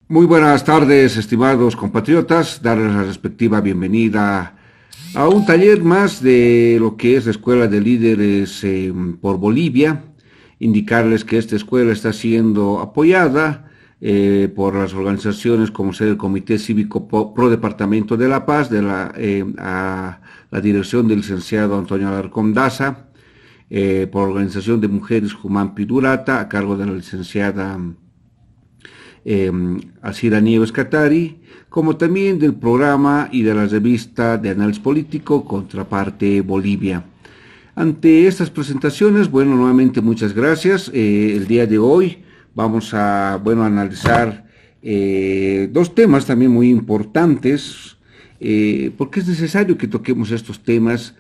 Muy buenas tardes, estimados compatriotas. Darles la respectiva bienvenida a un taller más de lo que es la Escuela de Líderes por Bolivia. Indicarles que esta escuela está siendo apoyada por las organizaciones como ser el Comité Cívico Pro Departamento de La Paz, a la dirección del licenciado Antonio Alarcón Daza, por Organización de Mujeres Jumán Pidurata, a cargo de la licenciada Alcira Nieves Catari, como también del programa y de la revista de análisis político Contraparte Bolivia. Ante estas presentaciones, bueno, nuevamente muchas gracias. El día de hoy vamos a, analizar dos temas también muy importantes, porque es necesario que toquemos estos temas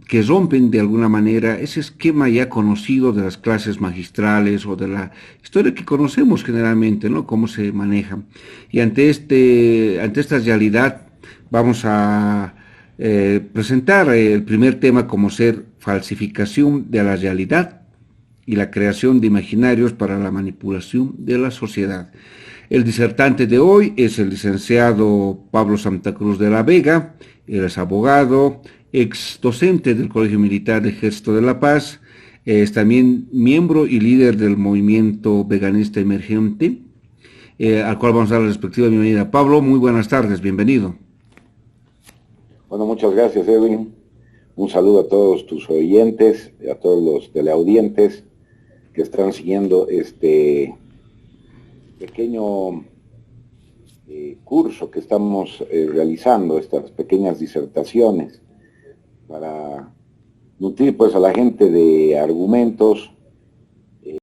que rompen de alguna manera ese esquema ya conocido de las clases magistrales o de la historia que conocemos generalmente, ¿no? Cómo se maneja. Y ante esta realidad vamos a presentar el primer tema como ser falsificación de la realidad y la creación de imaginarios para la manipulación de la sociedad. El disertante de hoy es el licenciado Pablo Santa Cruz de la Vega. Él es abogado, ex docente del Colegio Militar Ejército de La Paz, es también miembro y líder del movimiento veganista emergente, al cual vamos a dar la respectiva bienvenida. Pablo, muy buenas tardes, bienvenido. Bueno, muchas gracias, Edwin. Un saludo a todos tus oyentes, a todos los teleaudientes que están siguiendo este pequeño curso que estamos realizando, estas pequeñas disertaciones, para nutrir pues a la gente de argumentos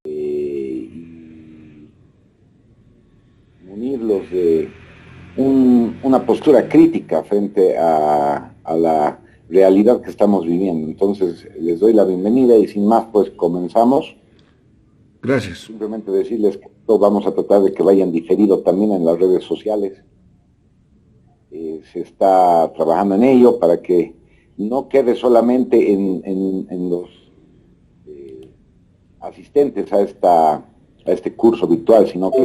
y unirlos de una postura crítica frente a la realidad que estamos viviendo. Entonces les doy la bienvenida y sin más pues comenzamos. Gracias. Simplemente decirles que vamos a tratar de que vayan diferido también en las redes sociales. Se está trabajando en ello para que no quede solamente en los asistentes a este curso virtual, sino que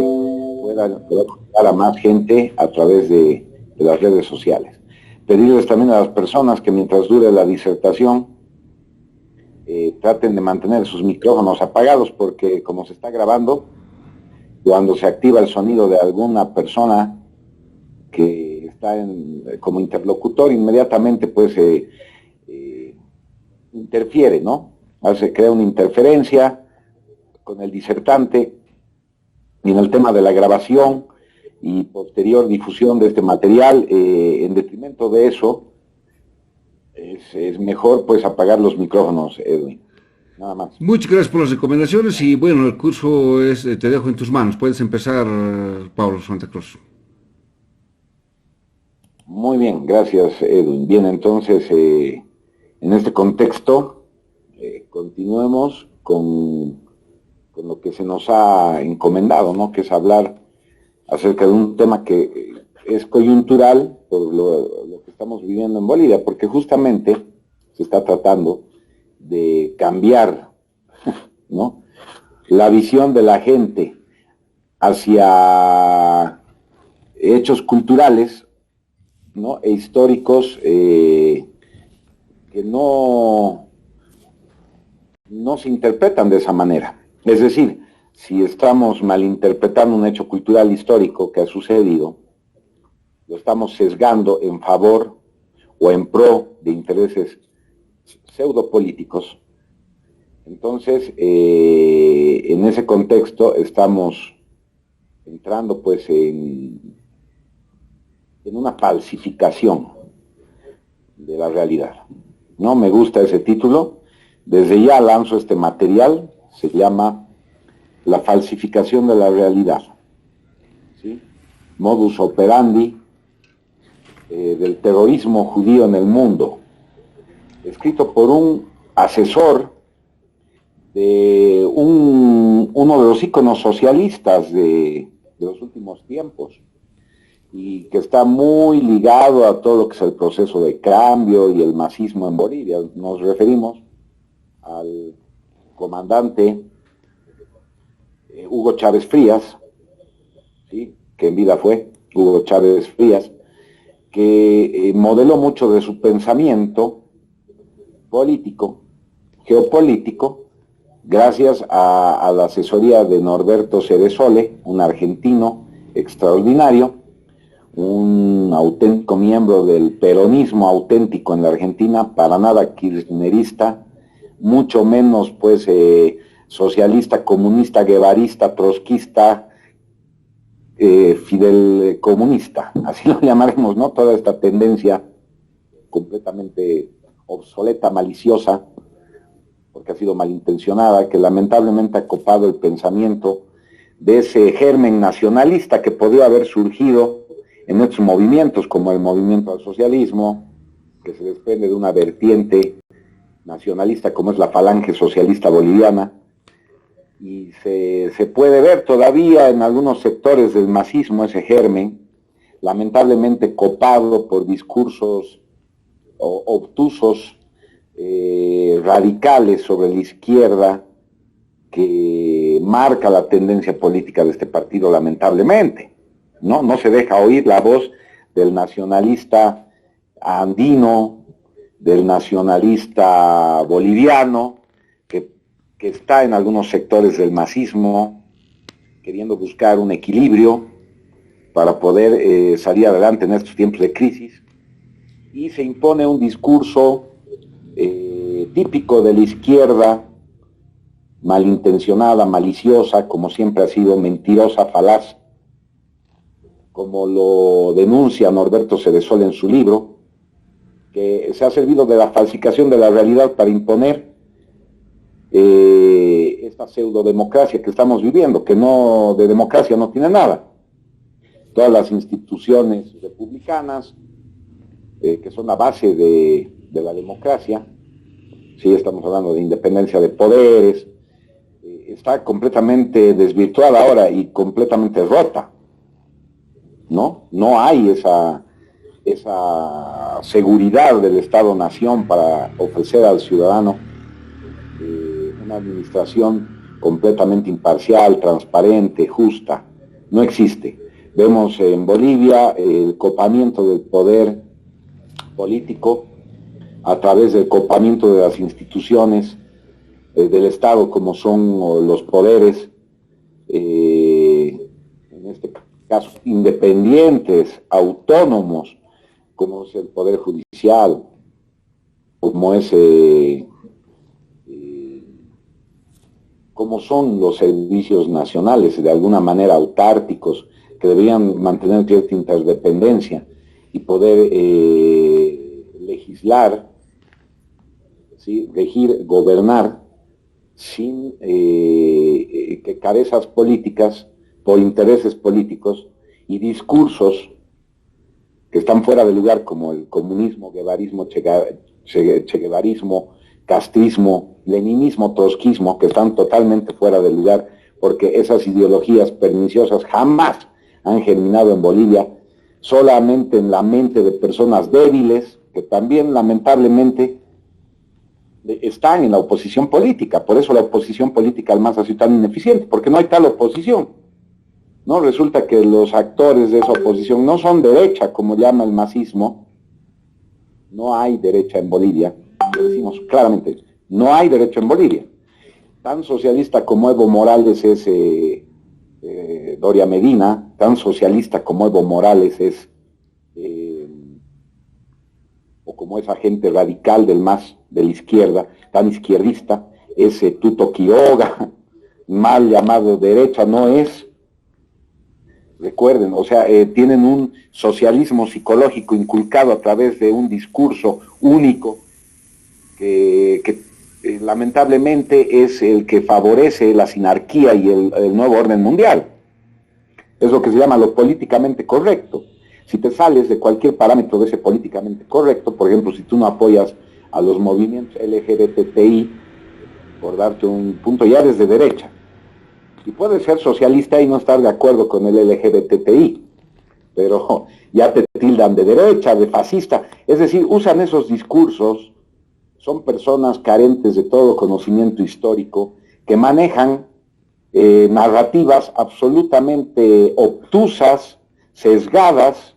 pueda llegar a más gente a través de las redes sociales. Pedirles también a las personas que mientras dure la disertación traten de mantener sus micrófonos apagados, porque como se está grabando, cuando se activa el sonido de alguna persona que está como interlocutor, inmediatamente pues interfiere, ¿no? Se crea una interferencia con el disertante y en el tema de la grabación y posterior difusión de este material. En detrimento de eso, es mejor pues apagar los micrófonos, Edwin. Nada más. Muchas gracias por las recomendaciones y bueno, el curso te dejo en tus manos. Puedes empezar, Pablo Santa Cruz. Muy bien, gracias, Edwin. Bien, entonces, en este contexto, continuemos con lo que se nos ha encomendado, ¿no? Que es hablar acerca de un tema que es coyuntural por lo que estamos viviendo en Bolivia, porque justamente se está tratando de cambiar, ¿no?, la visión de la gente hacia hechos culturales, ¿no?, e históricos que no se interpretan de esa manera. Es decir, si estamos malinterpretando un hecho cultural histórico que ha sucedido, lo estamos sesgando en favor o en pro de intereses pseudopolíticos. Entonces, en ese contexto estamos entrando pues en una falsificación de la realidad. No me gusta ese título. Desde ya lanzo este material, se llama La falsificación de la realidad, ¿sí? Modus operandi del terrorismo judío en el mundo, escrito por un asesor de uno de los íconos socialistas de los últimos tiempos, y que está muy ligado a todo lo que es el proceso de cambio y el masismo en Bolivia. Nos referimos al comandante Hugo Chávez Frías, ¿sí?, que en vida fue Hugo Chávez Frías, que modeló mucho de su pensamiento político, geopolítico, gracias a la asesoría de Norberto Ceresole, un argentino extraordinario, un auténtico miembro del peronismo auténtico en la Argentina, para nada kirchnerista, mucho menos pues socialista, comunista, guevarista, trotskista, Fidel comunista, así lo llamaremos, ¿no? Toda esta tendencia completamente obsoleta, maliciosa, porque ha sido malintencionada, que lamentablemente ha copado el pensamiento de ese germen nacionalista que podría haber surgido en otros movimientos, como el movimiento al socialismo, que se desprende de una vertiente nacionalista como es la Falange Socialista Boliviana, y se puede ver todavía en algunos sectores del masismo ese germen, lamentablemente copado por discursos obtusos, radicales sobre la izquierda, que marca la tendencia política de este partido, lamentablemente. No se deja oír la voz del nacionalista andino, del nacionalista boliviano, que está en algunos sectores del masismo, queriendo buscar un equilibrio para poder salir adelante en estos tiempos de crisis, y se impone un discurso típico de la izquierda, malintencionada, maliciosa, como siempre ha sido, mentirosa, falaz, como lo denuncia Norberto Ceresole en su libro, que se ha servido de la falsificación de la realidad para imponer esta pseudodemocracia que estamos viviendo, que no de democracia no tiene nada. Todas las instituciones republicanas, que son la base de la democracia, sí, estamos hablando de independencia de poderes, está completamente desvirtuada ahora y completamente rota, ¿no? No hay esa seguridad del Estado-Nación para ofrecer al ciudadano una administración completamente imparcial, transparente, justa. No existe. Vemos en Bolivia el copamiento del poder político a través del copamiento de las instituciones del Estado, como son los poderes, en este caso independientes, autónomos, como es el Poder Judicial, como es como son los servicios nacionales, de alguna manera autárquicos, que deberían mantener cierta interdependencia y poder legislar, ¿sí? Regir, gobernar, sin que cabezas políticas, por intereses políticos y discursos que están fuera de lugar, como el comunismo, guevarismo, cheguevarismo, castrismo, leninismo, trotskismo, que están totalmente fuera de lugar, porque esas ideologías perniciosas jamás han germinado en Bolivia, solamente en la mente de personas débiles, que también lamentablemente están en la oposición política. Por eso la oposición política al MAS ha sido tan ineficiente, porque no hay tal oposición, ¿no? Resulta que los actores de esa oposición no son derecha, como llama el masismo. No hay derecha en Bolivia, lo decimos claramente, no hay derecha en Bolivia. Tan socialista como Evo Morales es Doria Medina, tan socialista como Evo Morales es, o como esa gente radical del MAS, de la izquierda, tan izquierdista, ese Tuto Quiroga, mal llamado derecha, no es. Recuerden, o sea, tienen un socialismo psicológico inculcado a través de un discurso único que lamentablemente es el que favorece la sinarquía y el nuevo orden mundial. Es lo que se llama lo políticamente correcto. Si te sales de cualquier parámetro de ese políticamente correcto, por ejemplo, si tú no apoyas a los movimientos LGBTI, por darte un punto, ya eres de derecha. Y puedes ser socialista y no estar de acuerdo con el LGBTI, pero ya te tildan de derecha, de fascista. Es decir, usan esos discursos, son personas carentes de todo conocimiento histórico, que manejan narrativas absolutamente obtusas, sesgadas,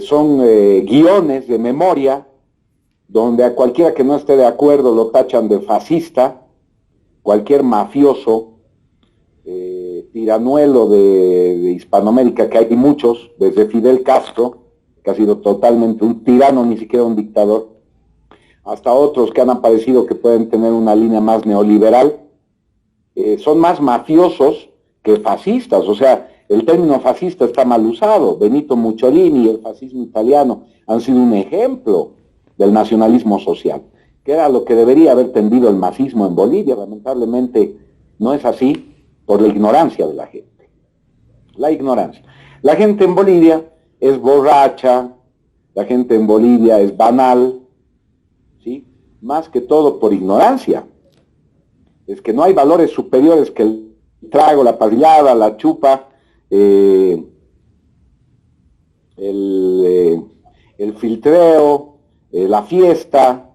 son guiones de memoria, donde a cualquiera que no esté de acuerdo lo tachan de fascista, cualquier mafioso, tiranuelo de Hispanoamérica, que hay muchos, desde Fidel Castro, que ha sido totalmente un tirano, ni siquiera un dictador, hasta otros que han aparecido que pueden tener una línea más neoliberal, son más mafiosos que fascistas. O sea, el término fascista está mal usado. Benito Mussolini y el fascismo italiano han sido un ejemplo del nacionalismo social, que era lo que debería haber tendido el masismo en Bolivia. Lamentablemente no es así por la ignorancia de la gente. La ignorancia. La gente en Bolivia es borracha, la gente en Bolivia es banal, ¿sí? Más que todo por ignorancia. Es que no hay valores superiores que el trago, la parrillada, la chupa, el filtreo, la fiesta,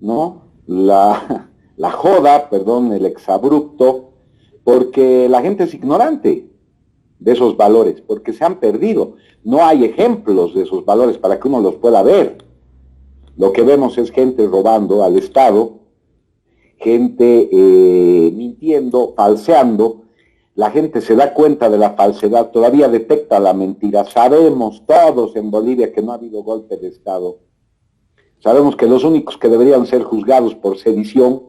¿no? La joda, perdón, el exabrupto, porque la gente es ignorante de esos valores, porque se han perdido. No hay ejemplos de esos valores para que uno los pueda ver. Lo que vemos es gente robando al Estado, gente mintiendo, falseando. La gente se da cuenta de la falsedad, todavía detecta la mentira. Sabemos todos en Bolivia que no ha habido golpe de Estado. Sabemos que los únicos que deberían ser juzgados por sedición,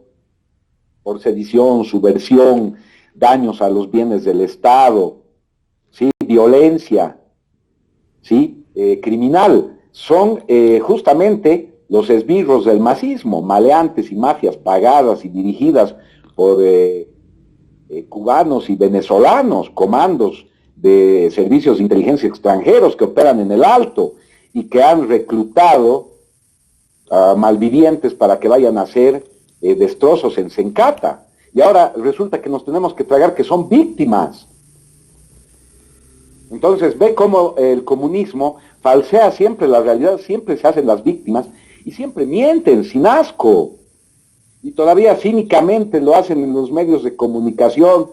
subversión, daños a los bienes del Estado, ¿sí? Violencia, ¿sí? Criminal, son justamente los esbirros del masismo, maleantes y mafias pagadas y dirigidas por cubanos y venezolanos, comandos de servicios de inteligencia extranjeros que operan en el Alto y que han reclutado a malvivientes para que vayan a hacer destrozos en Sencata. Y ahora resulta que nos tenemos que tragar que son víctimas. Entonces ve cómo el comunismo falsea siempre la realidad, siempre se hacen las víctimas y siempre mienten sin asco. Y todavía cínicamente lo hacen en los medios de comunicación,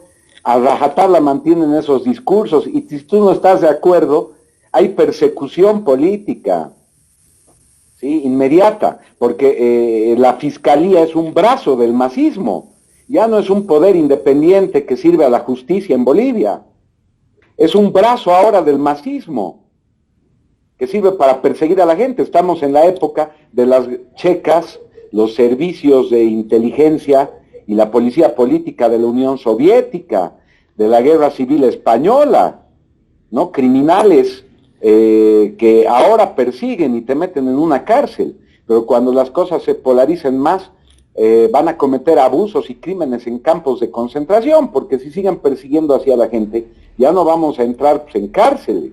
a rajatabla mantienen esos discursos, y si tú no estás de acuerdo, hay persecución política, ¿sí? Inmediata, porque la fiscalía es un brazo del masismo, ya no es un poder independiente que sirve a la justicia en Bolivia, es un brazo ahora del masismo, que sirve para perseguir a la gente. Estamos en la época de las checas, los servicios de inteligencia y la policía política de la Unión Soviética, de la Guerra Civil Española, ¿no? Criminales que ahora persiguen y te meten en una cárcel, pero cuando las cosas se polaricen más, van a cometer abusos y crímenes en campos de concentración, porque si siguen persiguiendo así a la gente, ya no vamos a entrar pues, en cárceles,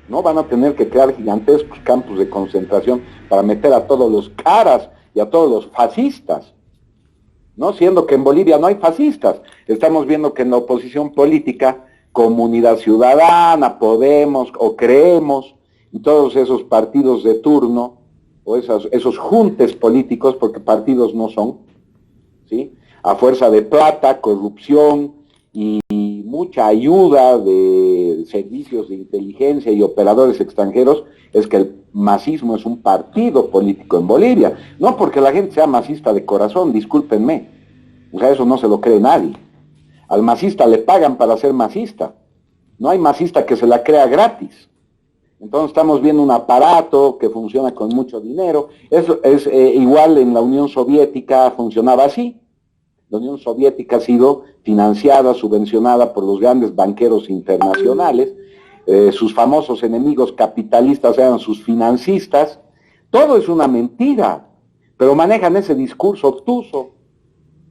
¿no? Van a tener que crear gigantescos campos de concentración para meter a todos los caras y a todos los fascistas, ¿no? Siendo que en Bolivia no hay fascistas. Estamos viendo que en la oposición política, Comunidad Ciudadana, Podemos o Creemos, y todos esos partidos de turno, o esos juntes políticos, porque partidos no son, ¿sí? A fuerza de plata, corrupción y mucha ayuda de servicios de inteligencia y operadores extranjeros, es que el masismo es un partido político en Bolivia. No porque la gente sea masista de corazón, discúlpenme. O sea, eso no se lo cree nadie. Al masista le pagan para ser masista. No hay masista que se la crea gratis. Entonces estamos viendo un aparato que funciona con mucho dinero. Eso es igual en la Unión Soviética, funcionaba así. La Unión Soviética ha sido financiada, subvencionada por los grandes banqueros internacionales. Sus famosos enemigos capitalistas eran sus financistas. Todo es una mentira, pero manejan ese discurso obtuso.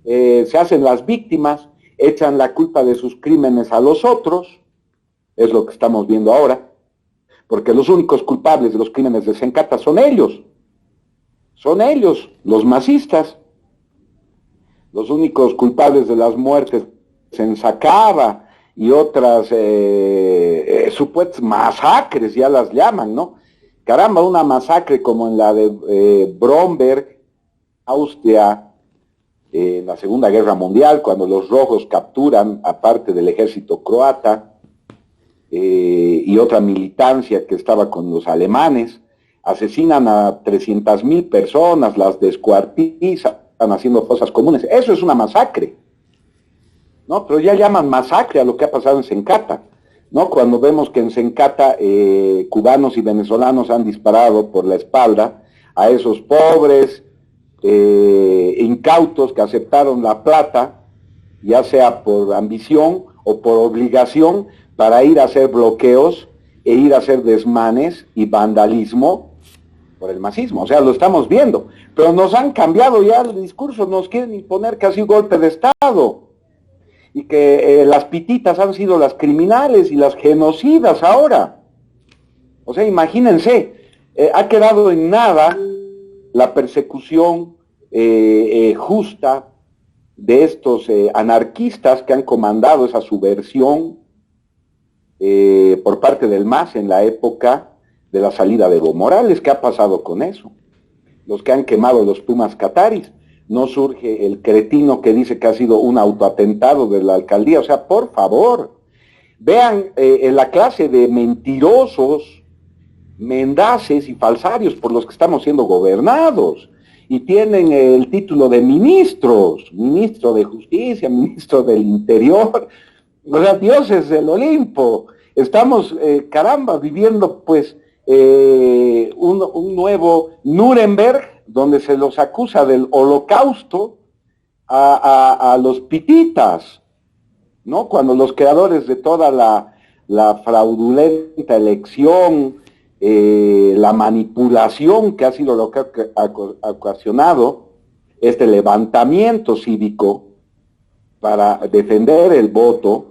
Se hacen las víctimas, echan la culpa de sus crímenes a los otros. Es lo que estamos viendo ahora. Porque los únicos culpables de los crímenes de Sencata son ellos. Son ellos, los masistas. Los únicos culpables de las muertes en Sacaba y otras supuestas masacres, ya las llaman, ¿no? Caramba, una masacre como en la de Bromberg, Austria, en la Segunda Guerra Mundial, cuando los rojos capturan a parte del ejército croata y otra militancia que estaba con los alemanes, asesinan a 300.000 personas, las descuartizan haciendo fosas comunes. Eso es una masacre, ¿no? Pero ya llaman masacre a lo que ha pasado en Sencata, ¿no? Cuando vemos que en Sencata cubanos y venezolanos han disparado por la espalda a esos pobres incautos que aceptaron la plata, ya sea por ambición o por obligación, para ir a hacer bloqueos e ir a hacer desmanes y vandalismo por el masismo. O sea, lo estamos viendo, pero nos han cambiado ya el discurso, nos quieren imponer casi un golpe de Estado, y que las pititas han sido las criminales y las genocidas ahora. O sea, imagínense, ha quedado en nada la persecución justa de estos anarquistas que han comandado esa subversión por parte del MAS en la época de la salida de Evo Morales. ¿Qué ha pasado con eso? Los que han quemado los Pumas Cataris. No surge el cretino que dice que ha sido un autoatentado de la alcaldía. O sea, por favor, vean la clase de mentirosos, mendaces y falsarios por los que estamos siendo gobernados. Y tienen el título de ministros, ministro de Justicia, ministro del Interior. O sea, dioses del Olimpo. Estamos, caramba, viviendo pues un nuevo Nuremberg, donde se los acusa del holocausto a los pititas, ¿no? Cuando los creadores de toda la fraudulenta elección, la manipulación que ha sido lo que ha ocasionado este levantamiento cívico para defender el voto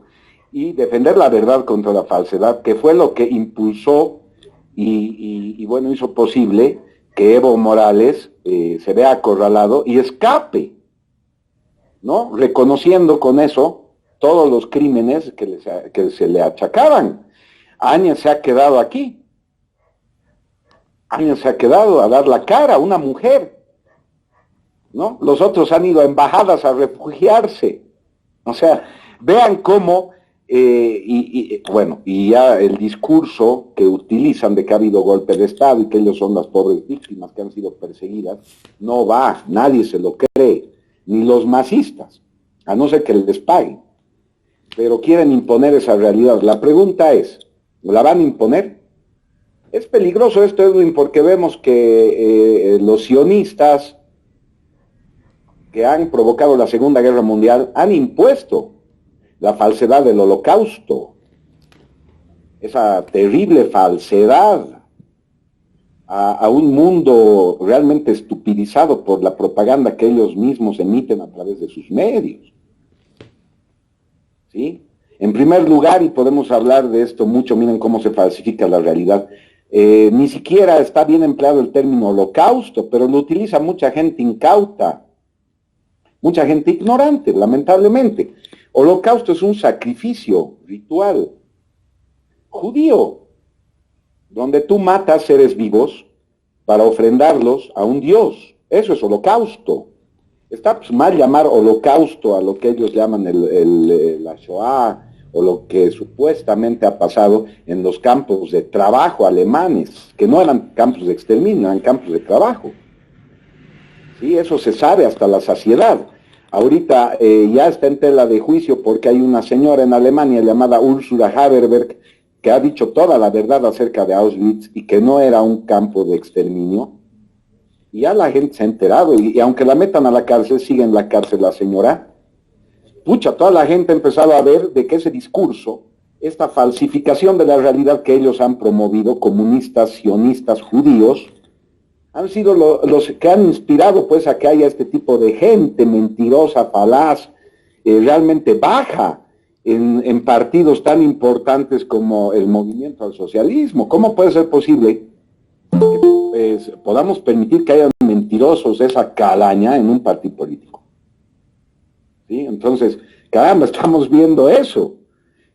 y defender la verdad contra la falsedad, que fue lo que impulsó y bueno, hizo posible que Evo Morales se vea acorralado y escape, ¿no? Reconociendo con eso todos los crímenes que se le achacaban. Áñez se ha quedado aquí. Áñez se ha quedado a dar la cara, una mujer, ¿no? Los otros han ido a embajadas a refugiarse. O sea, vean cómo, bueno, y ya el discurso que utilizan de que ha habido golpe de Estado y que ellos son las pobres víctimas que han sido perseguidas, no va, nadie se lo cree, ni los masistas, a no ser que les paguen. Pero quieren imponer esa realidad. La pregunta es, ¿la van a imponer? Es peligroso esto, Edwin, porque vemos que los sionistas que han provocado la Segunda Guerra Mundial han impuesto la falsedad del holocausto, esa terrible falsedad a un mundo realmente estupidizado por la propaganda que ellos mismos emiten a través de sus medios. ¿Sí? En primer lugar, y podemos hablar de esto mucho, miren cómo se falsifica la realidad, ni siquiera está bien empleado el término holocausto, pero lo utiliza mucha gente incauta, mucha gente ignorante, lamentablemente. Holocausto es un sacrificio ritual judío, donde tú matas seres vivos para ofrendarlos a un dios. Eso es holocausto. Está pues, mal llamar holocausto a lo que ellos llaman la Shoah, o lo que supuestamente ha pasado en los campos de trabajo alemanes, que no eran campos de exterminio, eran campos de trabajo. Sí, eso se sabe hasta la saciedad. Ahorita ya está en tela de juicio porque hay una señora en Alemania llamada Ursula Haberberg que ha dicho toda la verdad acerca de Auschwitz y que no era un campo de exterminio. Y ya la gente se ha enterado y aunque la metan a la cárcel, sigue en la cárcel la señora. Pucha, toda la gente ha empezado a ver de que ese discurso, esta falsificación de la realidad que ellos han promovido, comunistas, sionistas, judíos, han sido los que han inspirado pues a que haya este tipo de gente mentirosa, falaz, realmente baja en partidos tan importantes como el movimiento al socialismo. ¿Cómo puede ser posible que podamos permitir que haya mentirosos de esa calaña en un partido político? ¿Sí? Entonces, caramba, estamos viendo eso.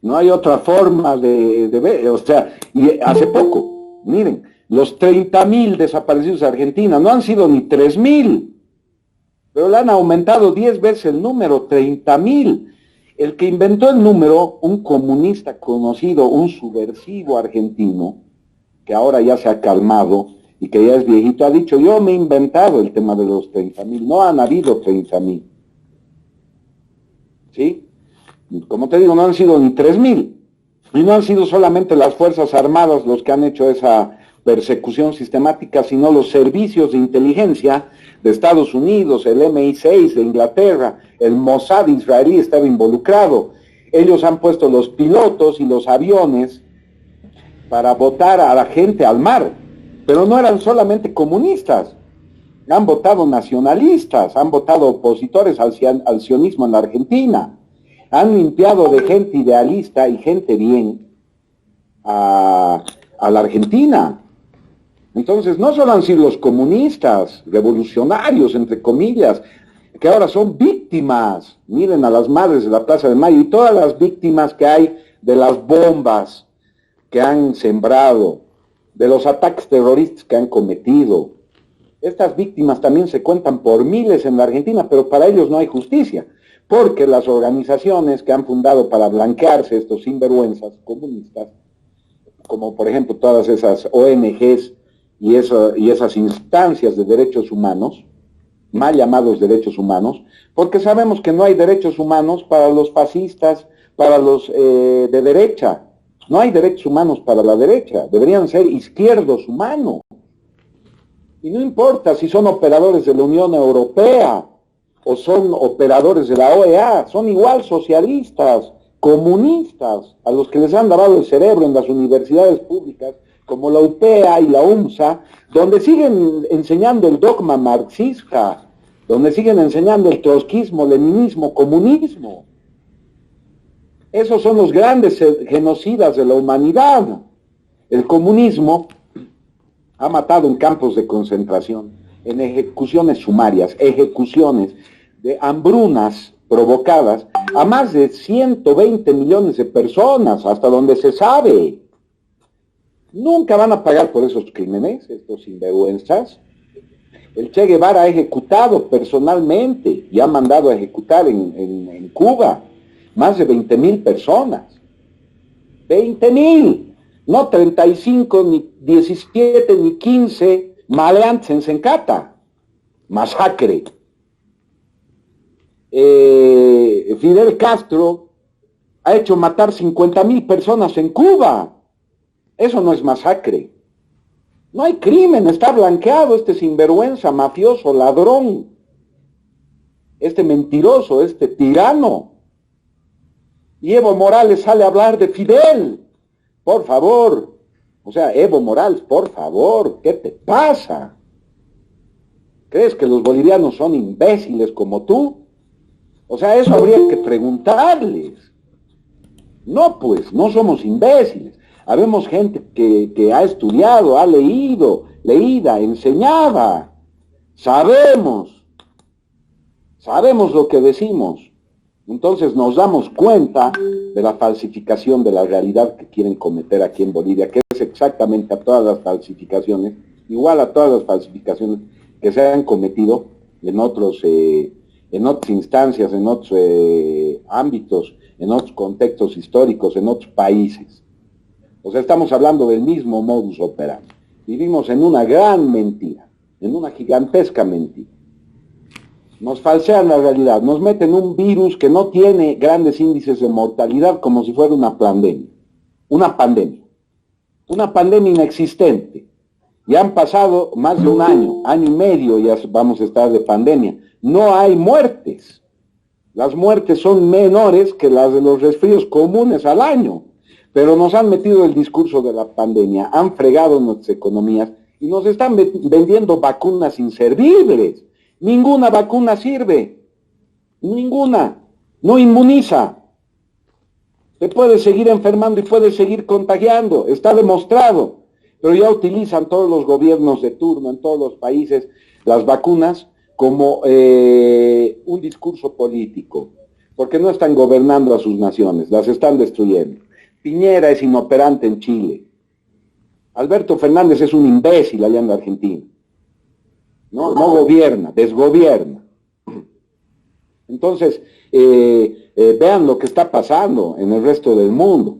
No hay otra forma de ver. O sea, y hace poco, miren, los 30.000 desaparecidos de Argentina no han sido ni 3.000. pero le han aumentado 10 veces el número, 30,000. El que inventó el número, un comunista conocido, un subversivo argentino, que ahora ya se ha calmado y que ya es viejito, ha dicho, yo me he inventado el tema de los 30,000, no han habido 30,000. ¿Sí? Como te digo, no han sido ni 3,000. Y no han sido solamente las Fuerzas Armadas los que han hecho esa persecución sistemática, sino los servicios de inteligencia de Estados Unidos, el MI6 de Inglaterra, el Mossad israelí estaba involucrado. Ellos han puesto los pilotos y los aviones para botar a la gente al mar, pero no eran solamente comunistas, han votado nacionalistas, han votado opositores al sionismo en la Argentina, han limpiado de gente idealista y gente bien a la Argentina. Entonces, no solo han sido los comunistas, revolucionarios, entre comillas, que ahora son víctimas. Miren a las madres de la Plaza de Mayo y todas las víctimas que hay de las bombas que han sembrado, de los ataques terroristas que han cometido. Estas víctimas también se cuentan por miles en la Argentina, pero para ellos no hay justicia, porque las organizaciones que han fundado para blanquearse estos sinvergüenzas comunistas, como por ejemplo todas esas ONGs y esas instancias de derechos humanos, mal llamados derechos humanos, porque sabemos que no hay derechos humanos para los fascistas, para los de derecha. No hay derechos humanos para la derecha, deberían ser izquierdos humanos. Y no importa si son operadores de la Unión Europea o son operadores de la OEA, son igual socialistas, comunistas, a los que les han lavado el cerebro en las universidades públicas, como la UPEA y la UMSA, donde siguen enseñando el dogma marxista, donde siguen enseñando el trotskismo, leninismo, comunismo. Esos son los grandes genocidas de la humanidad. El comunismo ha matado en campos de concentración, en ejecuciones sumarias, ejecuciones de hambrunas provocadas a más de 120 millones de personas, hasta donde se sabe. Nunca van a pagar por esos crímenes, estos sinvergüenzas. El Che Guevara ha ejecutado personalmente y ha mandado a ejecutar en Cuba más de 20,000 personas. 20,000, no 35, ni 17, ni 15 maleantes en Sencata. Masacre. Fidel Castro ha hecho matar 50,000 personas en Cuba. Eso no es masacre. No hay crimen, está blanqueado este sinvergüenza, mafioso, ladrón, este mentiroso, este tirano. Y Evo Morales sale a hablar de Fidel. Por favor. O sea, Evo Morales, por favor, ¿qué te pasa? ¿Crees que los bolivianos son imbéciles como tú? O sea, eso habría que preguntarles. No, pues, no somos imbéciles. Habemos gente que ha estudiado, ha leído, leída, enseñada. Sabemos lo que decimos. Entonces nos damos cuenta de la falsificación de la realidad que quieren cometer aquí en Bolivia, que es exactamente a todas las falsificaciones, igual a todas las falsificaciones que se han cometido en otras instancias, en otros ámbitos, en otros contextos históricos, en otros países. O sea, estamos hablando del mismo modus operandi. Vivimos en una gran mentira, en una gigantesca mentira. Nos falsean la realidad, nos meten un virus que no tiene grandes índices de mortalidad como si fuera una pandemia. Una pandemia inexistente. Ya han pasado más de un año y medio, ya vamos a estar de pandemia. No hay muertes. Las muertes son menores que las de los resfríos comunes al año. Pero nos han metido el discurso de la pandemia, han fregado nuestras economías y nos están vendiendo vacunas inservibles. Ninguna vacuna sirve, ninguna, no inmuniza. Te puedes seguir enfermando y puedes seguir contagiando, está demostrado. Pero ya utilizan todos los gobiernos de turno en todos los países las vacunas como un discurso político, porque no están gobernando a sus naciones, las están destruyendo. Piñera es inoperante en Chile. Alberto Fernández es un imbécil allá en la Argentina. No gobierna, desgobierna. Entonces, vean lo que está pasando en el resto del mundo.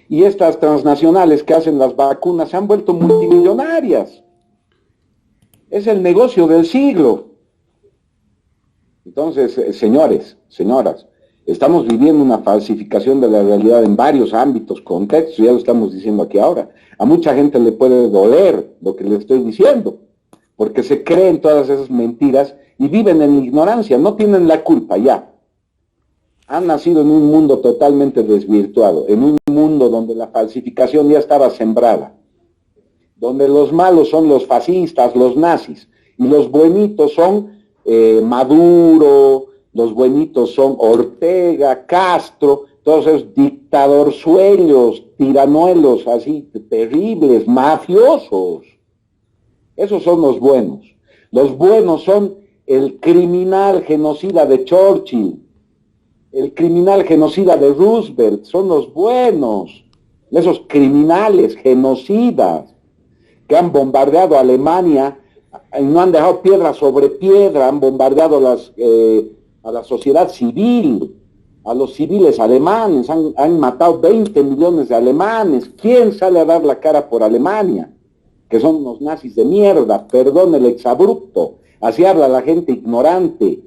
Y estas transnacionales que hacen las vacunas se han vuelto multimillonarias. Es el negocio del siglo. Entonces, señores, señoras, estamos viviendo una falsificación de la realidad en varios ámbitos, contextos, ya lo estamos diciendo aquí ahora. A mucha gente le puede doler lo que le estoy diciendo, porque se creen todas esas mentiras y viven en la ignorancia, no tienen la culpa ya. Han nacido en un mundo totalmente desvirtuado, en un mundo donde la falsificación ya estaba sembrada, donde los malos son los fascistas, los nazis, y los buenitos son Maduro, los buenitos son Ortega, Castro, todos esos dictadorzuelos, tiranuelos así terribles, mafiosos. Esos son los buenos. Los buenos son el criminal genocida de Churchill, el criminal genocida de Roosevelt, son los buenos. Esos criminales genocidas que han bombardeado a Alemania y no han dejado piedra sobre piedra, han bombardeado a la sociedad civil, a los civiles alemanes, han matado 20 millones de alemanes. ¿Quién sale a dar la cara por Alemania? Que son unos nazis de mierda, perdón el exabrupto. Así habla la gente ignorante,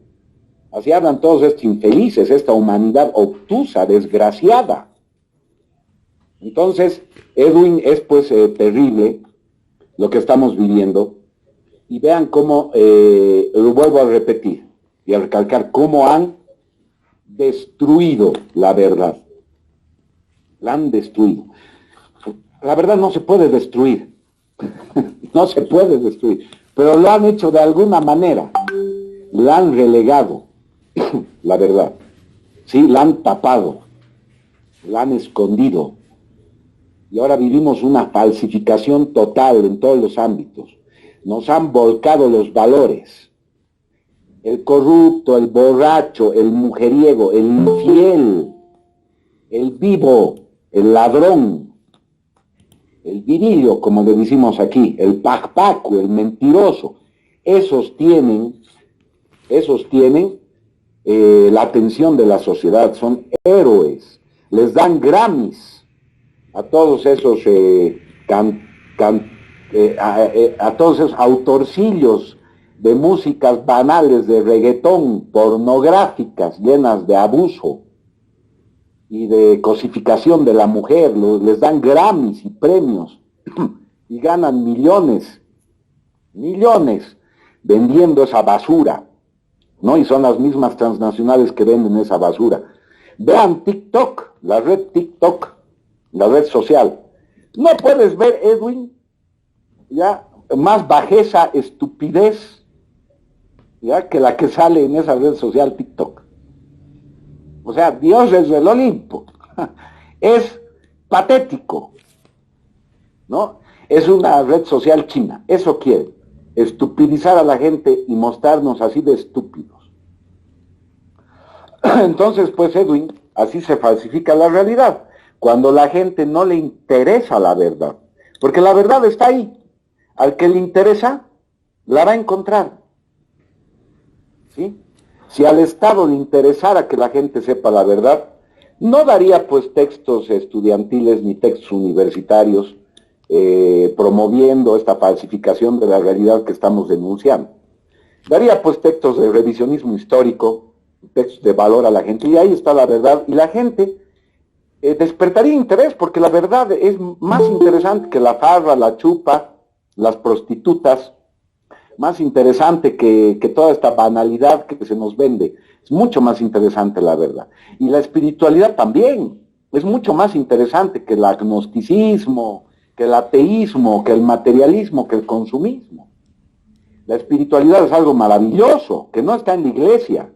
así hablan todos estos infelices, esta humanidad obtusa, desgraciada. Entonces, Edwin, es pues terrible lo que estamos viviendo, y vean cómo, lo vuelvo a repetir y a recalcar, cómo han destruido la verdad. La han destruido. La verdad no se puede destruir, no se puede destruir, pero lo han hecho de alguna manera, la han relegado, la verdad, sí, la han tapado, la han escondido, y ahora vivimos una falsificación total en todos los ámbitos. Nos han volcado los valores. El corrupto, el borracho, el mujeriego, el infiel, el vivo, el ladrón, el virillo, como le decimos aquí, el pacpaco, el mentiroso. Esos tienen la atención de la sociedad, son héroes. Les dan Grammys a todos esos a todos esos autorcillos de músicas banales de reggaetón, pornográficas, llenas de abuso y de cosificación de la mujer. Les dan Grammys y premios y ganan millones vendiendo esa basura, ¿no? Y son las mismas transnacionales que venden esa basura. Vean TikTok, la red TikTok, la red social. No puedes ver, Edwin, ya más bajeza, estupidez, ya, que la que sale en esa red social TikTok. O sea, Dios es del Olimpo. Es patético, ¿no? Es una red social china. Eso quiere, estupidizar a la gente y mostrarnos así de estúpidos. Entonces, pues, Edwin, así se falsifica la realidad, cuando la gente no le interesa la verdad, porque la verdad está ahí. Al que le interesa, la va a encontrar. ¿Sí? Si al Estado le interesara que la gente sepa la verdad, no daría pues textos estudiantiles ni textos universitarios promoviendo esta falsificación de la realidad que estamos denunciando. Daría pues textos de revisionismo histórico, textos de valor a la gente, y ahí está la verdad, y la gente despertaría interés, porque la verdad es más interesante que la farra, la chupa, las prostitutas, más interesante que toda esta banalidad que se nos vende. Es mucho más interesante la verdad. Y la espiritualidad también es mucho más interesante que el agnosticismo, que el ateísmo, que el materialismo, que el consumismo. La espiritualidad es algo maravilloso, que no está en la iglesia,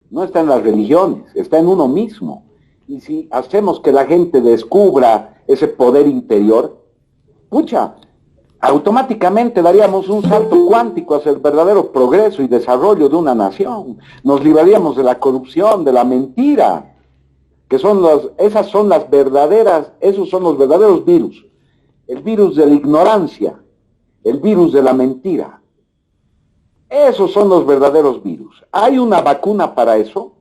no está en las religiones, está en uno mismo. Y si hacemos que la gente descubra ese poder interior, pucha, automáticamente daríamos un salto cuántico hacia el verdadero progreso y desarrollo de una nación. Nos libraríamos de la corrupción, de la mentira, que son esos son los verdaderos virus. El virus de la ignorancia, el virus de la mentira. Esos son los verdaderos virus. ¿Hay una vacuna para eso?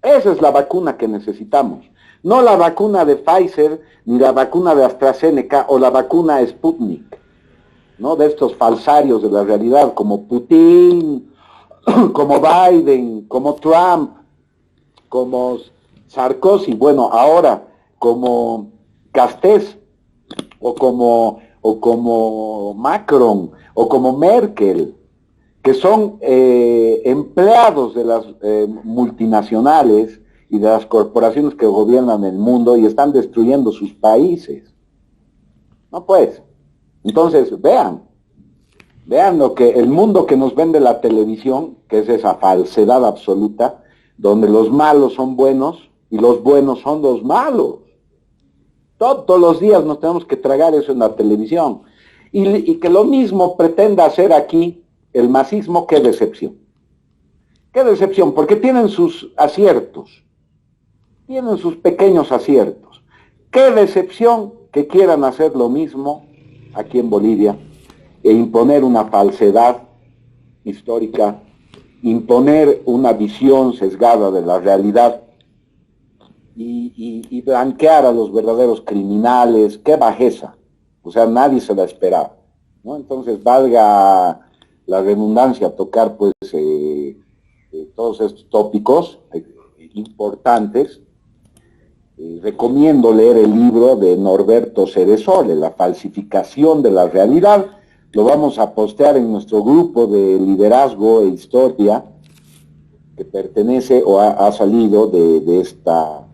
Esa es la vacuna que necesitamos. No la vacuna de Pfizer, ni la vacuna de AstraZeneca o la vacuna Sputnik, ¿no? De estos falsarios de la realidad, como Putin, como Biden, como Trump, como Sarkozy, bueno, ahora como Castells, o como Macron, o como Merkel, que son empleados de las multinacionales y de las corporaciones que gobiernan el mundo y están destruyendo sus países. No pues. Entonces, vean lo que el mundo que nos vende la televisión, que es esa falsedad absoluta, donde los malos son buenos y los buenos son los malos. Todos los días nos tenemos que tragar eso en la televisión. Y que lo mismo pretenda hacer aquí el masismo, qué decepción. Qué decepción, porque tienen sus aciertos, tienen sus pequeños aciertos. Qué decepción que quieran hacer lo mismo aquí en Bolivia e imponer una falsedad histórica, imponer una visión sesgada de la realidad y blanquear a los verdaderos criminales. Qué bajeza. O sea, nadie se la esperaba, ¿no? Entonces, valga la redundancia, tocar pues todos estos tópicos importantes. Recomiendo leer el libro de Norberto Ceresole, La falsificación de la realidad. Lo vamos a postear en nuestro grupo de liderazgo e historia, que pertenece o ha salido de esta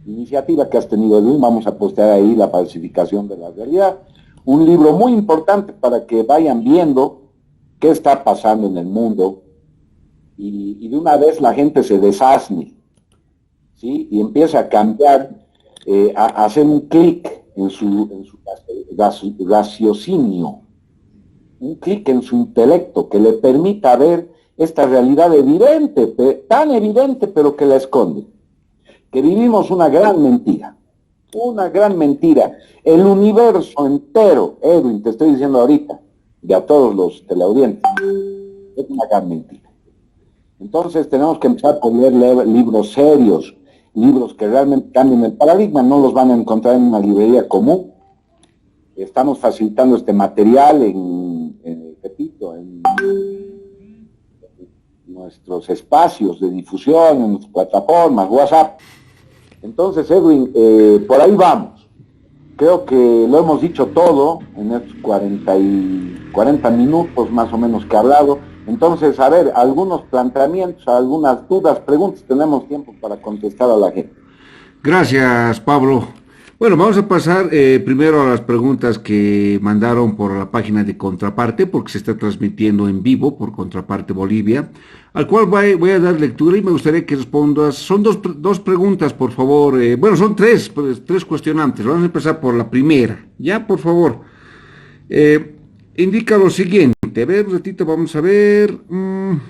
iniciativa que has tenido, Luis. Vamos a postear ahí La falsificación de la realidad. Un libro muy importante para que vayan viendo qué está pasando en el mundo y de una vez la gente se desasne, ¿sí? Y empieza a cambiar, a hacer un clic en su raciocinio, un clic en su intelecto que le permita ver esta realidad evidente, tan evidente, pero que la esconde. Que vivimos una gran mentira. Una gran mentira. El universo entero, Edwin, te estoy diciendo ahorita, y a todos los teleaudientes, es una gran mentira. Entonces tenemos que empezar por leer libros serios, libros que realmente cambien el paradigma. No los van a encontrar en una librería común. Estamos facilitando este material repito, en nuestros espacios de difusión, en nuestras plataformas, WhatsApp. Entonces, Edwin, por ahí vamos. Creo que lo hemos dicho todo en estos 40 minutos más o menos que he hablado. Entonces, a ver, algunos planteamientos, algunas dudas, preguntas, tenemos tiempo para contestar a la gente. Gracias, Pablo. Bueno, vamos a pasar primero a las preguntas que mandaron por la página de Contraparte, porque se está transmitiendo en vivo por Contraparte Bolivia, al cual voy a dar lectura y me gustaría que respondas. Son dos preguntas, por favor. Bueno, son tres cuestionantes. Vamos a empezar por la primera. Ya, por favor. Indica lo siguiente. A ver, un ratito, vamos a ver. Un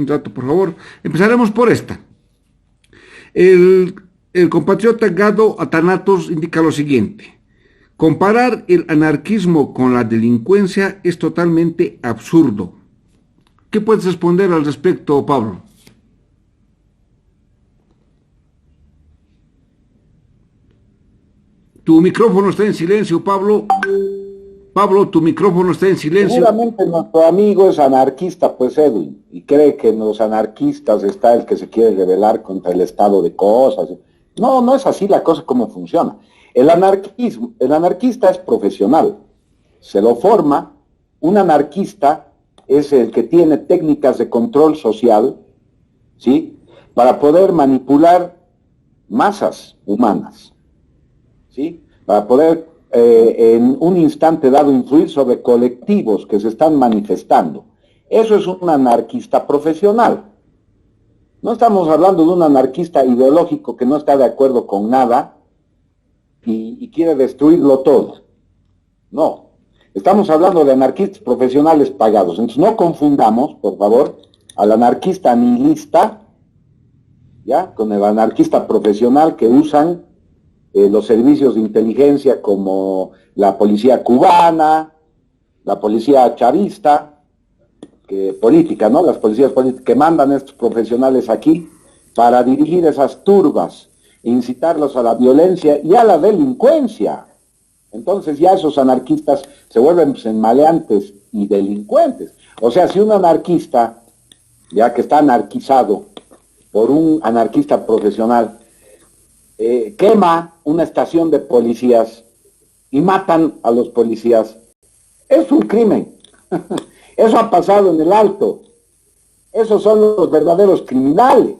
rato, por favor. Empezaremos por esta. El compatriota Gado Atanatos indica lo siguiente: comparar el anarquismo con la delincuencia es totalmente absurdo. ¿Qué puedes responder al respecto, Pablo? Tu micrófono está en silencio, Pablo. Pablo, tu micrófono está en silencio. Seguramente nuestro amigo es anarquista, pues, Edwin, y cree que en los anarquistas está el que se quiere rebelar contra el estado de cosas. No, no es así la cosa como funciona. El anarquista es profesional, se lo forma. Un anarquista es el que tiene técnicas de control social, ¿sí?, para poder manipular masas humanas, ¿sí?, para poder en un instante dado influir sobre colectivos que se están manifestando. Eso es un anarquista profesional. No estamos hablando de un anarquista ideológico que no está de acuerdo con nada y quiere destruirlo todo. No. Estamos hablando de anarquistas profesionales pagados. Entonces no confundamos, por favor, al anarquista nihilista, ¿ya?, con el anarquista profesional que usan los servicios de inteligencia como la policía cubana, la policía chavista, política, ¿no? Las policías políticas que mandan estos profesionales aquí para dirigir esas turbas, incitarlos a la violencia y a la delincuencia. Entonces ya esos anarquistas se vuelven pues, maleantes y delincuentes. O sea, si un anarquista, ya que está anarquizado por un anarquista profesional, quema una estación de policías y matan a los policías, es un crimen. Eso ha pasado en el Alto. Esos son los verdaderos criminales.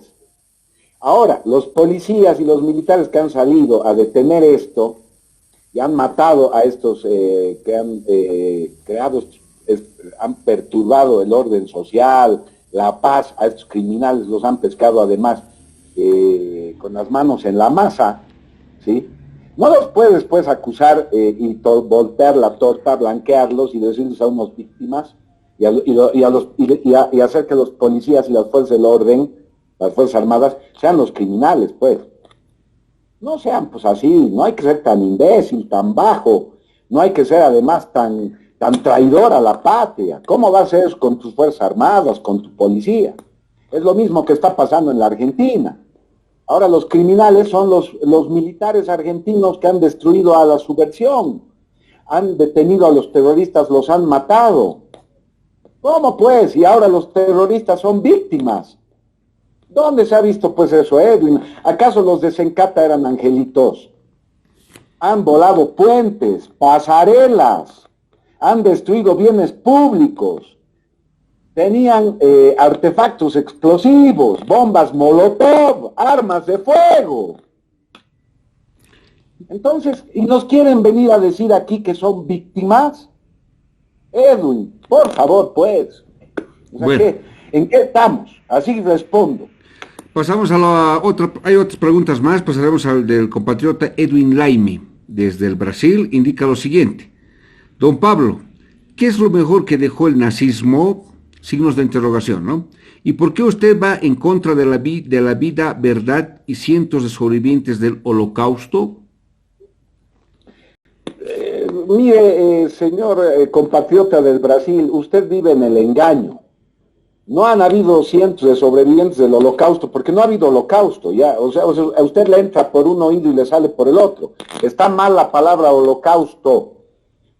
Ahora, los policías y los militares que han salido a detener esto y han matado a estos que han creado, han perturbado el orden social, la paz, a estos criminales los han pescado además con las manos en la masa, ¿sí? No los puedes pues acusar y voltear la torta, blanquearlos y decirles a unos víctimas y hacer que los policías y las fuerzas del orden, las fuerzas armadas, sean los criminales, pues. No sean pues así, no hay que ser tan imbécil, tan bajo, no hay que ser además tan traidor a la patria. ¿Cómo va a ser eso con tus fuerzas armadas, con tu policía? Es lo mismo que está pasando en la Argentina. Ahora los criminales son los militares argentinos que han destruido a la subversión, han detenido a los terroristas, los han matado. ¿Cómo pues? Y ahora los terroristas son víctimas. ¿Dónde se ha visto pues eso, Edwin? ¿Acaso los de Sencata eran angelitos? Han volado puentes, pasarelas, han destruido bienes públicos, tenían artefactos explosivos, bombas Molotov, armas de fuego. Entonces, ¿y nos quieren venir a decir aquí que son víctimas? Edwin, por favor, pues. O sea, bueno. ¿En qué estamos? Así respondo. Pasamos a la otra, hay otras preguntas más, pasaremos al del compatriota Edwin Laime, desde el Brasil, indica lo siguiente. Don Pablo, ¿qué es lo mejor que dejó el nazismo? Signos de interrogación, ¿no? ¿Y por qué usted va en contra de la vida, verdad y cientos de sobrevivientes del Holocausto? Mire, señor compatriota del Brasil, usted vive en el engaño. No han habido cientos de sobrevivientes del Holocausto, porque no ha habido Holocausto, ya. O sea, a usted le entra por un oído y le sale por el otro. Está mal la palabra Holocausto.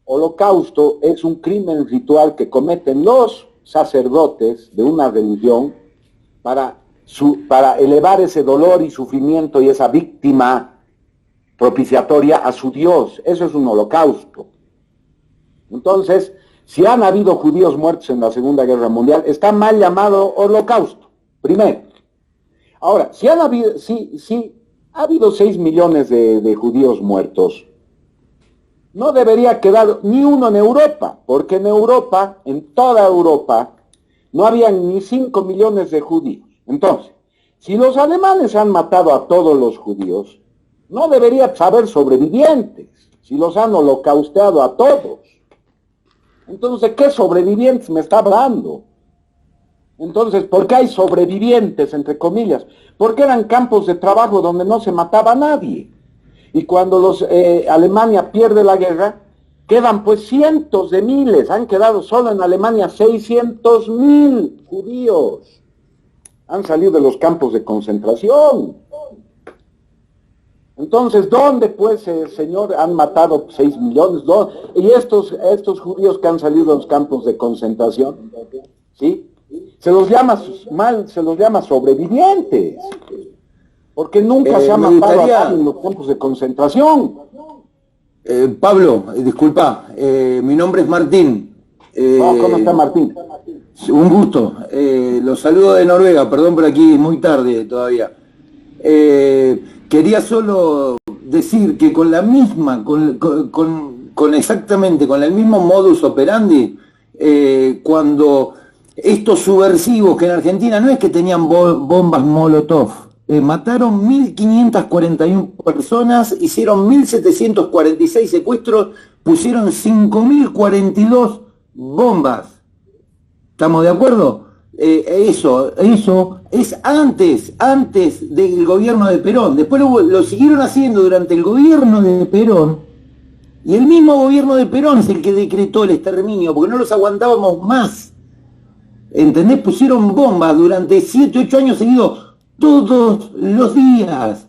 Holocausto es un crimen ritual que cometen los sacerdotes de una religión para elevar ese dolor y sufrimiento y esa víctima propiciatoria a su Dios. Eso es un holocausto. Entonces, si han habido judíos muertos en la Segunda Guerra Mundial, está mal llamado holocausto, primero. Ahora, si ha habido 6 millones de judíos muertos, no debería quedar ni uno en Europa, porque en Europa, en toda Europa, no habían ni 5 millones de judíos. Entonces, si los alemanes han matado a todos los judíos, no debería haber sobrevivientes, si los han holocausteado a todos. Entonces, ¿de qué sobrevivientes me está hablando? Entonces, ¿por qué hay sobrevivientes, entre comillas? Porque eran campos de trabajo donde no se mataba a nadie. Y cuando Alemania pierde la guerra, quedan pues cientos de miles. Han quedado solo en Alemania 600.000 judíos. Han salido de los campos de concentración. Entonces, ¿dónde pues, señor, han matado 6 millones? Y estos judíos que han salido de los campos de concentración, ¿sí? Se los llama sobrevivientes, porque nunca se ha matado a nadie en los campos de concentración. Pablo, disculpa, mi nombre es Martín. ¿Cómo está Martín? Un gusto. Los saludo de Noruega, perdón por aquí, muy tarde todavía. Quería solo decir que con la misma, exactamente, con el mismo modus operandi, cuando estos subversivos que en Argentina no es que tenían bombas Molotov, mataron 1.541 personas, hicieron 1.746 secuestros, pusieron 5.042 bombas. ¿Estamos de acuerdo? Eso es antes del gobierno de Perón. Después lo siguieron haciendo durante el gobierno de Perón, y el mismo gobierno de Perón es el que decretó el exterminio, porque no los aguantábamos más. ¿entendés? Pusieron bombas durante 7, 8 años seguidos, todos los días,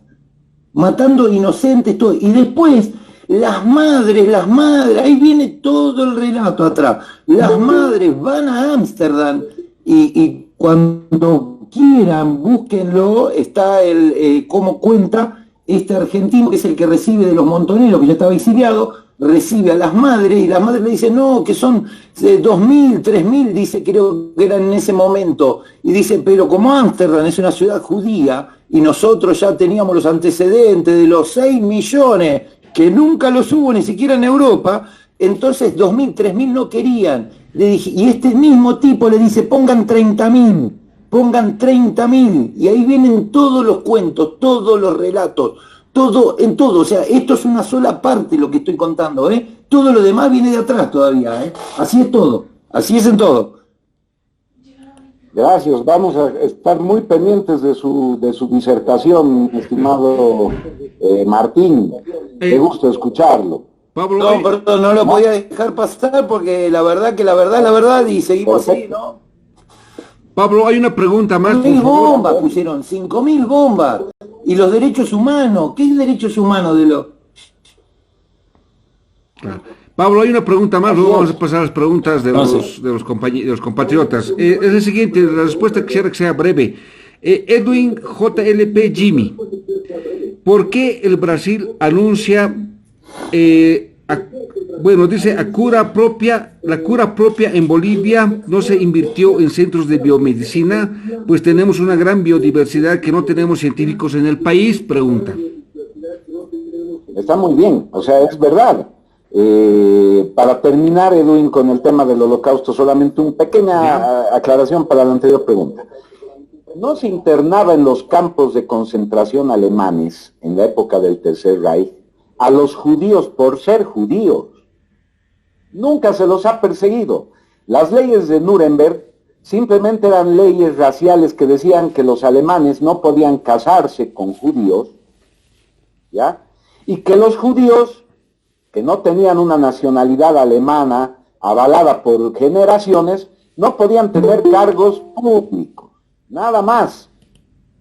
matando inocentes, todo. Y después, las madres, ahí viene todo el relato atrás. Las madres van a Ámsterdam y cuando quieran, búsquenlo, está cómo cuenta este argentino, que es el que recibe de los montoneros, que ya estaba exiliado, recibe a las madres y las madres le dicen, no, que son 2.000, 3.000, dice, creo que eran en ese momento. Y dice, pero como Ámsterdam es una ciudad judía y nosotros ya teníamos los antecedentes de los 6 millones, que nunca los hubo ni siquiera en Europa, entonces 2.000, 3.000 no querían. Le dije, y este mismo tipo le dice, pongan 30.000, pongan 30.000, y ahí vienen todos los cuentos, todos los relatos, todo, en todo, o sea, esto es una sola parte lo que estoy contando, todo lo demás viene de atrás todavía, así es todo, así es en todo. Gracias, vamos a estar muy pendientes de su disertación, estimado Martín, qué gusto escucharlo. Pablo, no, perdón, no lo podía dejar pasar porque la verdad es la verdad y seguimos así, ¿no? Pablo, hay una pregunta más. 5.000 bombas pusieron, 5.000 bombas. Y los derechos humanos, ¿qué derechos humanos de los...? Claro. Pablo, hay una pregunta más, luego vamos a pasar a las preguntas de los compatriotas. Es el siguiente, la respuesta quisiera que sea breve. Edwin JLP Jimmy, ¿por qué el Brasil anuncia, dice, la cura propia en Bolivia no se invirtió en centros de biomedicina, pues tenemos una gran biodiversidad que no tenemos científicos en el país? Pregunta. Está muy bien, o sea, es verdad. Para terminar, Edwin, con el tema del holocausto, solamente una pequeña aclaración para la anterior pregunta. No se internaba en los campos de concentración alemanes, en la época del Tercer Reich, a los judíos por ser judíos. Nunca se los ha perseguido. Las leyes de Nuremberg simplemente eran leyes raciales que decían que los alemanes no podían casarse con judíos, ¿ya? Y que los judíos, que no tenían una nacionalidad alemana avalada por generaciones, no podían tener cargos públicos, nada más.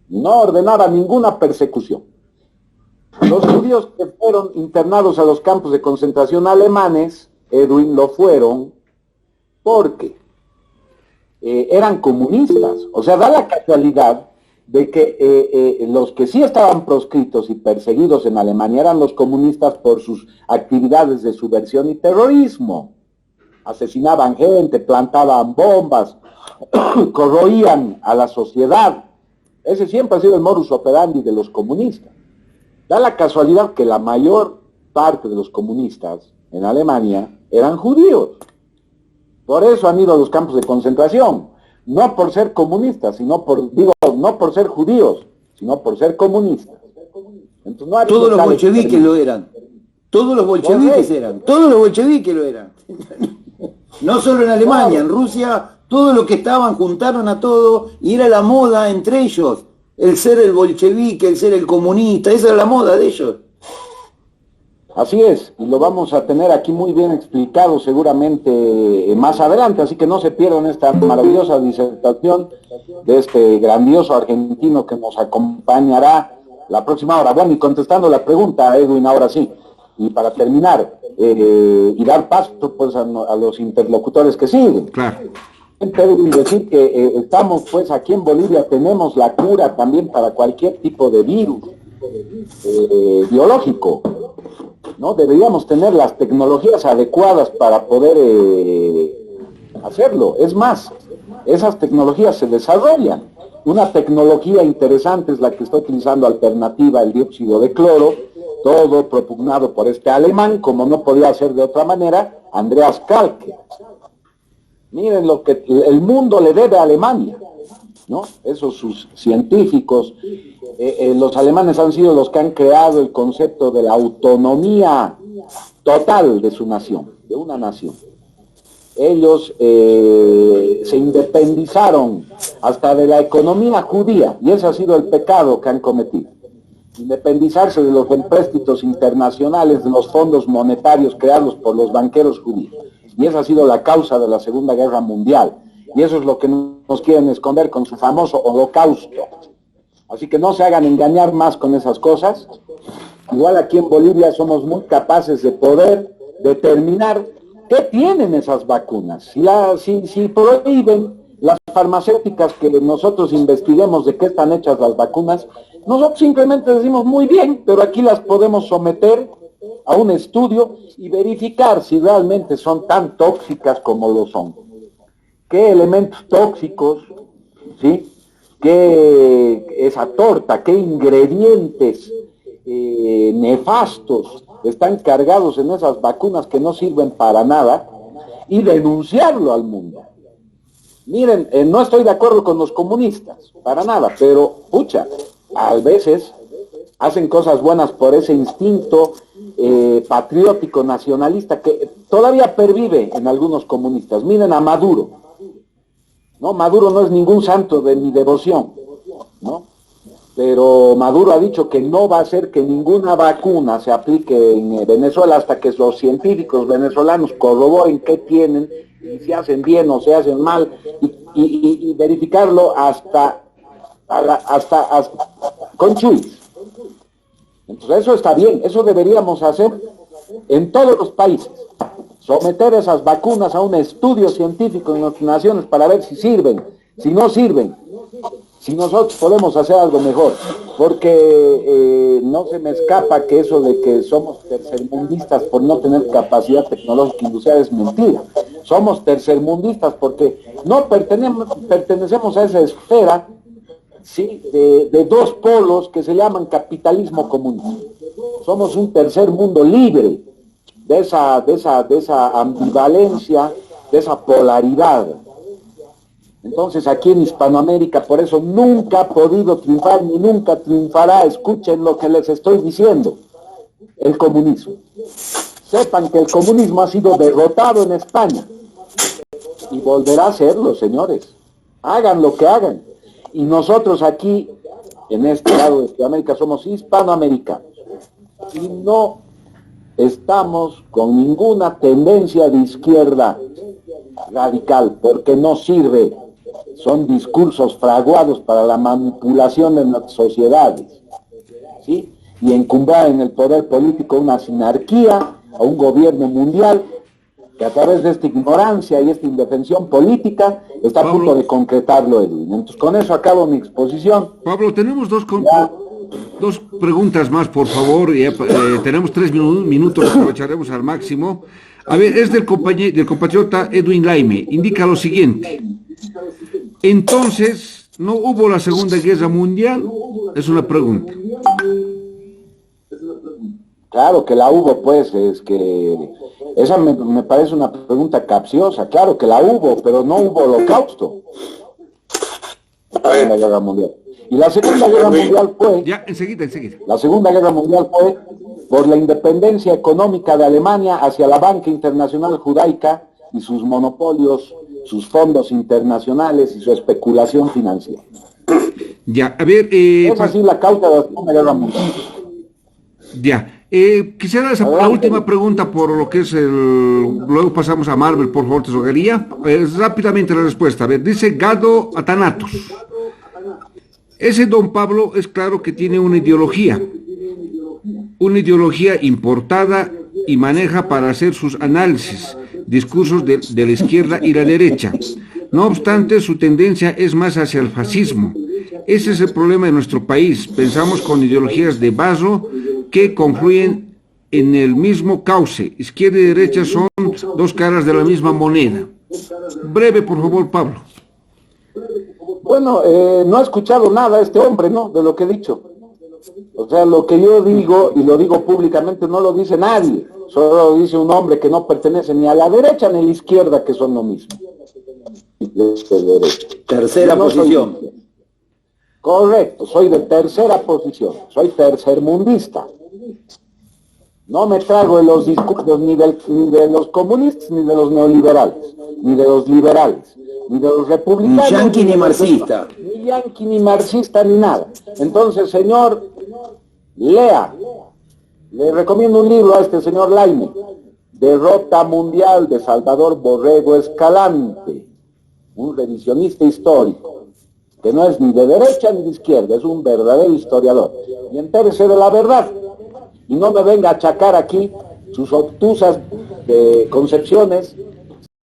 No ordenaba ninguna persecución. Los judíos que fueron internados a los campos de concentración alemanes, Edwin, lo fueron porque eran comunistas. O sea, da la casualidad de que los que sí estaban proscritos y perseguidos en Alemania eran los comunistas por sus actividades de subversión y terrorismo. Asesinaban gente, plantaban bombas, corroían a la sociedad. Ese siempre ha sido el modus operandi de los comunistas. Da la casualidad que la mayor parte de los comunistas en Alemania eran judíos. Por eso han ido a los campos de concentración. No por ser comunistas, no por ser judíos, sino por ser comunistas. Entonces, no todos los bolcheviques lo eran. Todos los bolcheviques lo eran. No solo en Alemania, en Rusia, todos los que estaban juntaron a todos y era la moda entre ellos. El ser el bolchevique, el ser el comunista, esa era la moda de ellos. Así es, y lo vamos a tener aquí muy bien explicado seguramente más adelante, así que no se pierdan esta maravillosa disertación de este grandioso argentino que nos acompañará la próxima hora. Bueno, y contestando la pregunta, Edwin, ahora sí, y para terminar, y dar paso pues a los interlocutores que siguen. Claro. Edwin, decir que estamos pues aquí en Bolivia, tenemos la cura también para cualquier tipo de virus biológico. ¿No? Deberíamos tener las tecnologías adecuadas para poder hacerlo. Es más, esas tecnologías se desarrollan. Una tecnología interesante es la que está utilizando alternativa el dióxido de cloro, todo propugnado por este alemán, como no podía ser de otra manera, Andreas Kalke. Miren lo que el mundo le debe a Alemania, ¿no? Esos sus científicos, los alemanes han sido los que han creado el concepto de la autonomía total de su nación, de una nación. Ellos se independizaron hasta de la economía judía, y ese ha sido el pecado que han cometido. Independizarse de los empréstitos internacionales, de los fondos monetarios creados por los banqueros judíos. Y esa ha sido la causa de la Segunda Guerra Mundial. Y eso es lo que nos quieren esconder con su famoso holocausto. Así que no se hagan engañar más con esas cosas. Igual aquí en Bolivia somos muy capaces de poder determinar qué tienen esas vacunas. Si prohíben las farmacéuticas que nosotros investiguemos de qué están hechas las vacunas, nosotros simplemente decimos muy bien, pero aquí las podemos someter a un estudio y verificar si realmente son tan tóxicas como lo son. ¿Qué elementos tóxicos, sí? ¿Qué esa torta, qué ingredientes nefastos están cargados en esas vacunas que no sirven para nada? Y denunciarlo al mundo. Miren, no estoy de acuerdo con los comunistas, para nada, pero, pucha, a veces hacen cosas buenas por ese instinto patriótico, nacionalista, que todavía pervive en algunos comunistas. Miren a Maduro, ¿no? Maduro no es ningún santo de mi devoción, ¿no? Pero Maduro ha dicho que no va a hacer que ninguna vacuna se aplique en Venezuela hasta que los científicos venezolanos corroboren qué tienen, y si hacen bien o se hacen mal, y verificarlo hasta con chuis. Entonces eso está bien, eso deberíamos hacer en todos los países. Someter esas vacunas a un estudio científico en las naciones para ver si sirven, si no sirven, si nosotros podemos hacer algo mejor, porque no se me escapa que eso de que somos tercermundistas por no tener capacidad tecnológica industrial es mentira. Somos tercermundistas porque no pertenecemos a esa esfera, ¿sí? de dos polos que se llaman capitalismo comunista. Somos un tercer mundo libre de esa ambivalencia, de esa polaridad. Entonces aquí en Hispanoamérica por eso nunca ha podido triunfar ni nunca triunfará, escuchen lo que les estoy diciendo, el comunismo. Sepan que el comunismo ha sido derrotado en España y volverá a serlo, señores. Hagan lo que hagan. Y nosotros aquí, en este lado de Hispanoamérica, somos hispanoamericanos. Y no estamos con ninguna tendencia de izquierda radical, porque no sirve. Son discursos fraguados para la manipulación de las sociedades, ¿sí? Y encumbrar en el poder político una sinarquía a un gobierno mundial que a través de esta ignorancia y esta indefensión política está a punto de concretarlo, Edwin. Entonces con eso acabo mi exposición. Pablo, tenemos dos preguntas más, por favor. Tenemos 3 minutos, aprovecharemos al máximo. A ver, es del compatriota Edwin Laime. Indica lo siguiente. Entonces, ¿no hubo la Segunda Guerra Mundial? Es una pregunta. Claro que la hubo, pues, es que esa me parece una pregunta capciosa. Claro que la hubo, pero no hubo holocausto. La Segunda Guerra Mundial. Y la Segunda Guerra Mundial fue... Ya, enseguida. La Segunda Guerra Mundial fue por la independencia económica de Alemania hacia la banca internacional judaica y sus monopolios, sus fondos internacionales y su especulación financiera. Ya, a ver... es así la causa de la Segunda Guerra Mundial. Ya. Quisiera la última pregunta por lo que es luego pasamos a Marvel, por favor, te rogaría. Rápidamente la respuesta. A ver, dice Gado Atanatos. Ese don Pablo es claro que tiene una ideología importada y maneja para hacer sus análisis, discursos de la izquierda y la derecha. No obstante, su tendencia es más hacia el fascismo. Ese es el problema de nuestro país. Pensamos con ideologías de barro que confluyen en el mismo cauce. Izquierda y derecha son dos caras de la misma moneda. Breve, por favor, Pablo. Bueno, no ha escuchado nada este hombre, ¿no? De lo que he dicho. O sea, lo que yo digo, y lo digo públicamente, no lo dice nadie. Solo lo dice un hombre que no pertenece ni a la derecha ni a la izquierda, que son lo mismo. Tercera posición. Correcto, soy de tercera posición. Soy tercermundista. No me trago en los discursos ni de los comunistas, ni de los neoliberales, ni de los liberales, ni de los republicanos. Ni yanqui ni marxista. Ni yanqui ni marxista ni nada. Entonces, señor, lea. Le recomiendo un libro a este señor Laime. Derrota Mundial de Salvador Borrego Escalante. un revisionista histórico, que no es ni de derecha ni de izquierda, es un verdadero historiador. Y entérese de la verdad. Y no me venga a achacar aquí sus obtusas concepciones